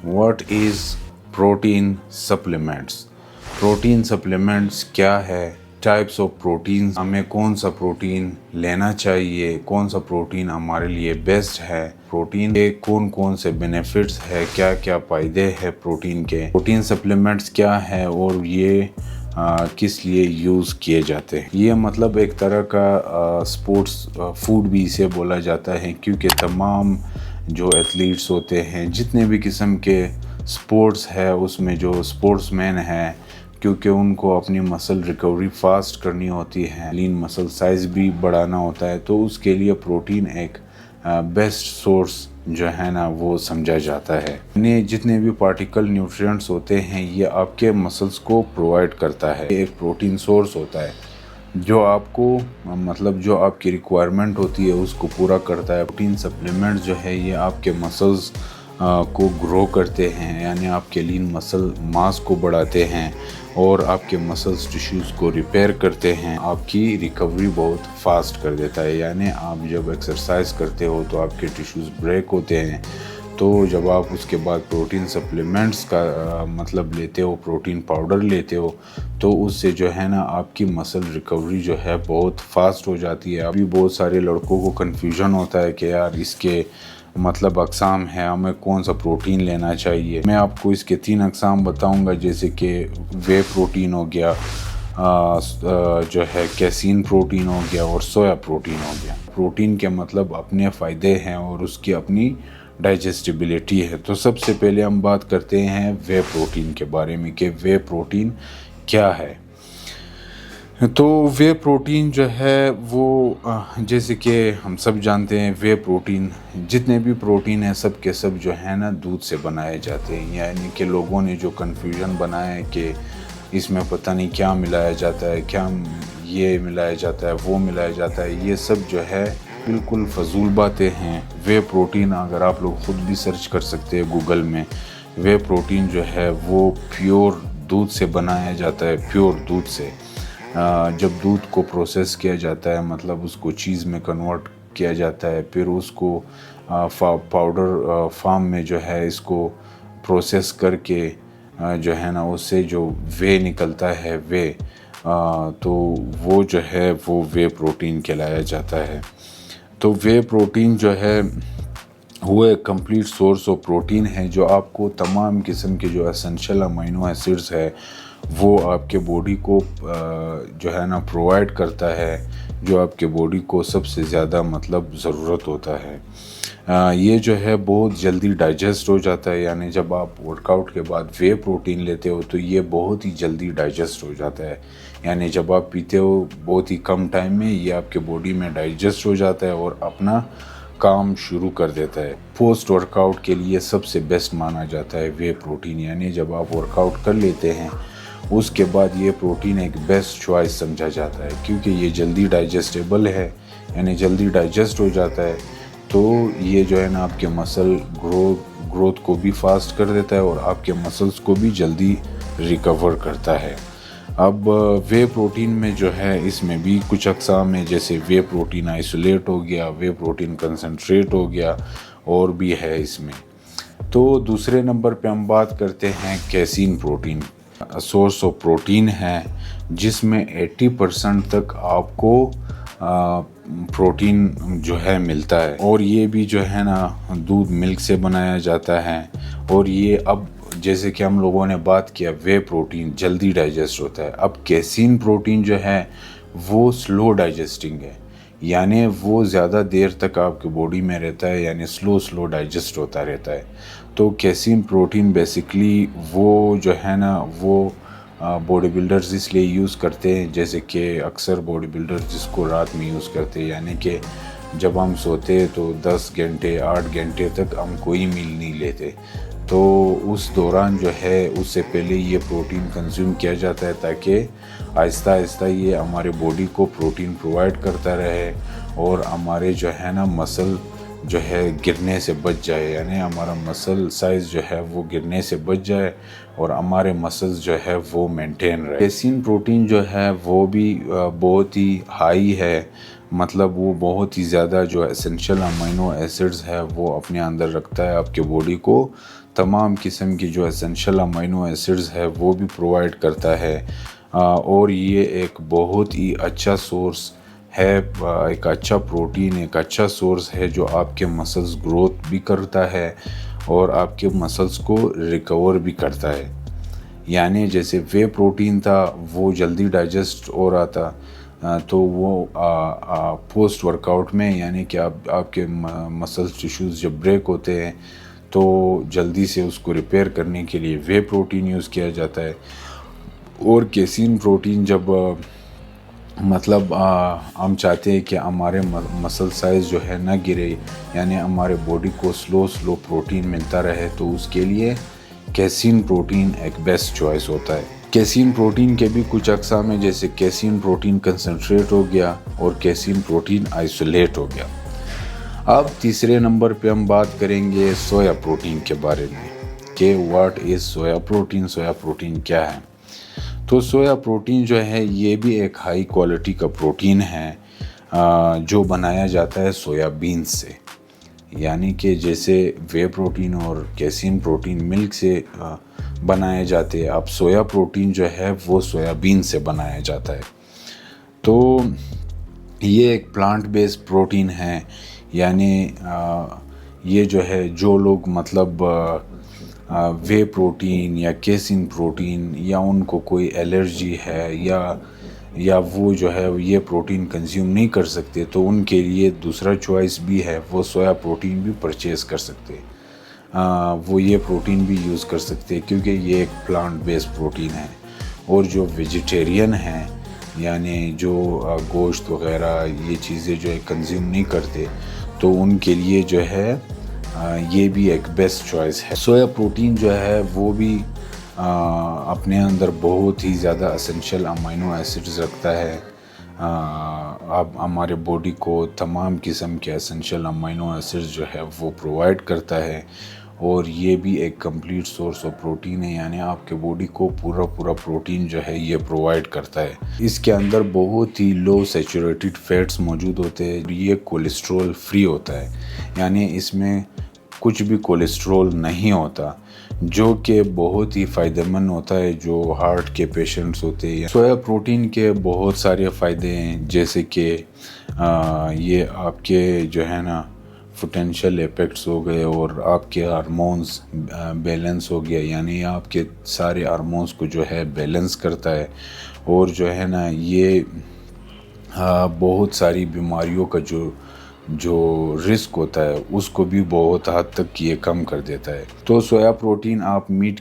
What is protein supplements? Protein supplements क्या है? Types of protein, हमें कौन सा प्रोटीन लेना चाहिए, कौन सा प्रोटीन हमारे लिए बेस्ट है, प्रोटीन के कौन कौन से बेनिफिट्स है, क्या क्या फ़ायदे हैं प्रोटीन के, प्रोटीन सप्लीमेंट्स क्या है और ये किस लिए यूज़ किए जाते हैं। ये मतलब एक तरह का स्पोर्ट्स फूड भी इसे बोला जाता है, क्योंकि तमाम जो एथलीट्स होते हैं, जितने भी किस्म के स्पोर्ट्स है, उसमें जो स्पोर्ट्समैन है, क्योंकि उनको अपनी मसल रिकवरी फास्ट करनी होती है, लीन मसल साइज़ भी बढ़ाना होता है, तो उसके लिए प्रोटीन एक बेस्ट सोर्स जो है ना वो समझा जाता है। इन्हें जितने भी पार्टिकल न्यूट्रिएंट्स होते हैं ये आपके मसल्स को प्रोवाइड करता है। एक प्रोटीन सोर्स होता है जो आपको मतलब जो आपकी रिक्वायरमेंट होती है उसको पूरा करता है। प्रोटीन सप्लीमेंट जो है ये आपके मसल्स को ग्रो करते हैं, यानी आपके लीन मसल मास को बढ़ाते हैं और आपके मसल्स टिश्यूज़ को रिपेयर करते हैं। आपकी रिकवरी बहुत फास्ट कर देता है, यानी आप जब एक्सरसाइज करते हो तो आपके टिश्यूज़ ब्रेक होते हैं, तो जब आप उसके बाद प्रोटीन सप्लीमेंट्स का मतलब लेते हो, प्रोटीन पाउडर लेते हो, तो उससे जो है ना आपकी मसल रिकवरी जो है बहुत फास्ट हो जाती है। अभी बहुत सारे लड़कों को कन्फ्यूजन होता है कि यार इसके मतलब अक़साम है, हमें कौन सा प्रोटीन लेना चाहिए। मैं आपको इसके 3 अक़साम बताऊंगा, जैसे कि वे प्रोटीन हो गया, जो है कैसीन प्रोटीन हो गया और सोया प्रोटीन हो गया। प्रोटीन के मतलब अपने फ़ायदे हैं और उसकी अपनी डाइजेस्टिबिलिटी है। तो सबसे पहले हम बात करते हैं वे प्रोटीन के बारे में कि वे प्रोटीन क्या है। तो वे प्रोटीन जो है वो जैसे कि हम सब जानते हैं, वे प्रोटीन जितने भी प्रोटीन हैं सब के सब जो है ना दूध से बनाए जाते हैं। यानी कि लोगों ने जो कन्फ्यूजन बनाया है कि इसमें पता नहीं क्या मिलाया जाता है, क्या ये मिलाया जाता है, वो मिलाया जाता है, ये सब जो है बिल्कुल फजूल बातें हैं। वे प्रोटीन अगर आप लोग ख़ुद भी सर्च कर सकते हैं गूगल में, वे प्रोटीन जो है वो प्योर दूध से बनाया जाता है, प्योर दूध से। जब दूध को प्रोसेस किया जाता है, मतलब उसको चीज़ में कन्वर्ट किया जाता है, फिर उसको पाउडर फार्म में जो है इसको प्रोसेस करके जो है ना उससे जो वे निकलता है वे तो वो जो है वो वे प्रोटीन कहलाया जाता है। तो वे प्रोटीन जो है वो एक कंप्लीट सोर्स ऑफ प्रोटीन है जो आपको तमाम किस्म के जो एसेंशियल अमीनो एसिड्स है वो आपके बॉडी को जो है ना प्रोवाइड करता है, जो आपके बॉडी को सबसे ज़्यादा मतलब ज़रूरत होता है। ये जो है बहुत जल्दी डाइजेस्ट हो जाता है, यानी जब आप वर्कआउट के बाद वे प्रोटीन लेते हो तो ये बहुत ही जल्दी डाइजेस्ट हो जाता है। यानी जब आप पीते हो बहुत ही कम टाइम में ये आपके बॉडी में डाइजेस्ट हो जाता है और अपना काम शुरू कर देता है। पोस्ट वर्कआउट के लिए सबसे बेस्ट माना जाता है वे प्रोटीन, यानी जब आप वर्कआउट कर लेते हैं उसके बाद ये प्रोटीन एक बेस्ट चॉइस समझा जाता है, क्योंकि ये जल्दी डाइजेस्टेबल है, यानी जल्दी डाइजेस्ट हो जाता है। तो ये जो है ना आपके मसल ग्रोथ को भी फास्ट कर देता है और आपके मसल्स को भी जल्दी रिकवर करता है। अब वे प्रोटीन में जो है इसमें भी कुछ अक़साम है, जैसे वे प्रोटीन आइसोलेट हो गया, वे प्रोटीन कंसंट्रेट हो गया, और भी है इसमें। तो दूसरे नंबर पे हम बात करते हैं casein protein. Source of protein है जिसमें 80% तक आपको प्रोटीन जो है मिलता है, और ये भी जो है ना दूध मिल्क से बनाया जाता है। और ये अब जैसे कि हम लोगों ने बात किया वे प्रोटीन जल्दी डाइजेस्ट होता है, अब कैसीन प्रोटीन जो है वो स्लो डाइजेस्टिंग है, यानी वो ज़्यादा देर तक आपकी बॉडी में रहता है, यानी स्लो डाइजेस्ट होता रहता है। तो कैसीन प्रोटीन बेसिकली वो जो है ना वो बॉडी बिल्डर्स इसलिए यूज़ करते हैं, जैसे कि अक्सर बॉडी बिल्डर्स जिसको रात में यूज़ करते हैं, यानी कि जब हम सोते तो 10 घंटे 8 घंटे तक हम कोई मील नहीं लेते, तो उस दौरान जो है उससे पहले ये प्रोटीन कंज्यूम किया जाता है ताकि आहिस्ता आहिस्ता ये हमारे बॉडी को प्रोटीन प्रोवाइड करता रहे और हमारे जो है ना मसल जो है गिरने से बच जाए, यानी हमारा मसल साइज़ जो है वो गिरने से बच जाए और हमारे मसल्स जो है वो मेंटेन रहे। कैसीन प्रोटीन जो है वो भी बहुत ही हाई है, मतलब वो बहुत ही ज़्यादा जो एसेंशियल अमीनो एसिड्स है वो अपने अंदर रखता है, आपके बॉडी को तमाम किस्म की जो एसेंशियल अमीनो एसिड्स है वो भी प्रोवाइड करता है। और ये एक बहुत ही अच्छा सोर्स है, एक अच्छा प्रोटीन, एक अच्छा सोर्स है जो आपके मसल्स ग्रोथ भी करता है और आपके मसल्स को रिकवर भी करता है। यानी जैसे वे प्रोटीन था वो जल्दी डाइजेस्ट हो रहा था, तो वो पोस्ट वर्कआउट में, यानी कि आपके मसल्स टिश्यूज़ जब ब्रेक होते हैं तो जल्दी से उसको रिपेयर करने के लिए वे प्रोटीन यूज़ किया जाता है। और केसीन प्रोटीन जब मतलब हम चाहते हैं कि हमारे मसल साइज़ जो है ना गिरे, यानी हमारे बॉडी को स्लो प्रोटीन मिलता रहे, तो उसके लिए केसीन प्रोटीन एक बेस्ट चॉइस होता है। केसीन प्रोटीन के भी कुछ अक़साम हैं, जैसे केसीन प्रोटीन कंसनट्रेट हो गया और केसीन प्रोटीन आइसोलेट हो गया। अब तीसरे नंबर पे हम बात करेंगे सोया प्रोटीन के बारे में कि what is soya protein, soya protein क्या है। तो सोया प्रोटीन जो है ये भी एक हाई क्वालिटी का प्रोटीन है जो बनाया जाता है सोयाबीन से। यानी कि जैसे वे प्रोटीन और केसीन प्रोटीन मिल्क से बनाए जाते हैं, अब सोया प्रोटीन जो है वो सोयाबीन से बनाया जाता है। तो ये एक प्लांट बेस्ड प्रोटीन है। यानी ये जो है, जो लोग मतलब वे प्रोटीन या केसिन प्रोटीन या उनको कोई एलर्जी है या वो जो है ये प्रोटीन कंज्यूम नहीं कर सकते, तो उनके लिए दूसरा चॉइस भी है, वो सोया प्रोटीन भी परचेज़ कर सकते हैं। वो ये प्रोटीन भी यूज़ कर सकते हैं क्योंकि ये एक प्लांट बेस्ड प्रोटीन है। और जो वेजिटेरियन हैं, यानी जो गोश्त वगैरह ये चीज़ें जो है कंज्यूम नहीं करते, तो उनके लिए जो है ये भी एक बेस्ट चॉइस है। सोया प्रोटीन जो है वो भी अपने अंदर बहुत ही ज़्यादा एसेंशियल अमीनो एसिड्स रखता है। अब हमारे बॉडी को तमाम किस्म के एसेंशियल अमीनो एसिड्स जो है वो प्रोवाइड करता है और ये भी एक कंप्लीट सोर्स ऑफ प्रोटीन है। यानी आपके बॉडी को पूरा प्रोटीन जो है ये प्रोवाइड करता है। इसके अंदर बहुत ही लो सैचुरेटेड फैट्स मौजूद होते हैं। ये कोलेस्ट्रॉल फ्री होता है, यानी इसमें कुछ भी कोलेस्ट्रॉल नहीं होता, जो कि बहुत ही फ़ायदेमंद होता है जो हार्ट के पेशेंट्स होते हैं। सोया प्रोटीन के बहुत सारे फ़ायदे हैं, जैसे कि ये आपके जो है ना पोटेंशियल इफेक्ट्स हो गए और आपके हार्मोन्स बैलेंस हो गया, यानी आपके सारे हार्मोन्स को जो है बैलेंस करता है। और जो है ना ये बहुत सारी बीमारियों का जो रिस्क होता है उसको भी बहुत हद तक ये कम कर देता है। तो सोया प्रोटीन आप मीट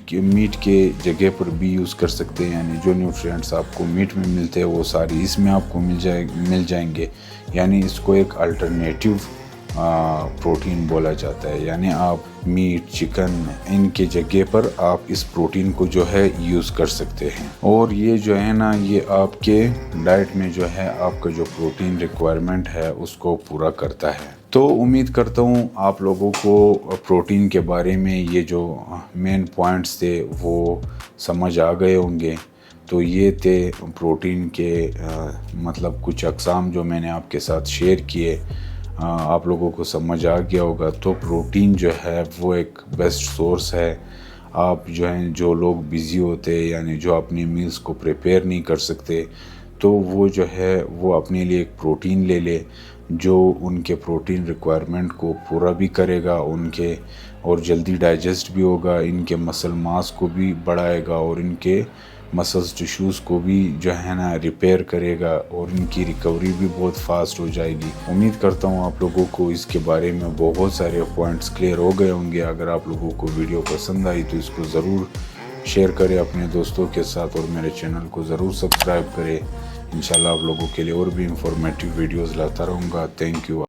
के जगह पर भी यूज़ कर सकते हैं, यानी जो न्यूट्रिएंट्स आपको मीट में मिलते हैं वो सारी इसमें आपको मिल जाएंगे। यानी इसको एक अल्टरनेटिव प्रोटीन बोला जाता है। यानी आप मीट, चिकन इनके जगह पर आप इस प्रोटीन को जो है यूज़ कर सकते हैं। और ये जो है ना ये आपके डाइट में जो है आपका जो प्रोटीन रिक्वायरमेंट है उसको पूरा करता है। तो उम्मीद करता हूँ आप लोगों को प्रोटीन के बारे में ये जो मेन पॉइंट्स थे वो समझ आ गए होंगे। तो ये थे प्रोटीन के मतलब कुछ अक़साम जो मैंने आपके साथ शेयर किए, आप लोगों को समझ आ गया होगा। तो प्रोटीन जो है वो एक बेस्ट सोर्स है। आप जो हैं, जो लोग बिज़ी होते हैं यानी जो अपनी मील्स को प्रिपेयर नहीं कर सकते, तो वो जो है वो अपने लिए एक प्रोटीन ले ले जो उनके प्रोटीन रिक्वायरमेंट को पूरा भी करेगा उनके, और जल्दी डाइजेस्ट भी होगा, इनके मसल मास को भी बढ़ाएगा और इनके मसल्स टिश्यूज़ को भी जो है ना रिपेयर करेगा और इनकी रिकवरी भी बहुत फास्ट हो जाएगी। उम्मीद करता हूँ आप लोगों को इसके बारे में बहुत सारे पॉइंट्स क्लियर हो गए होंगे। अगर आप लोगों को वीडियो पसंद आई तो इसको ज़रूर शेयर करें अपने दोस्तों के साथ और मेरे चैनल को ज़रूर सब्सक्राइब करें। इंशाल्लाह आप लोगों के लिए और भी इंफॉर्मेटिव वीडियोज़ लाता रहूँगा। Thank you.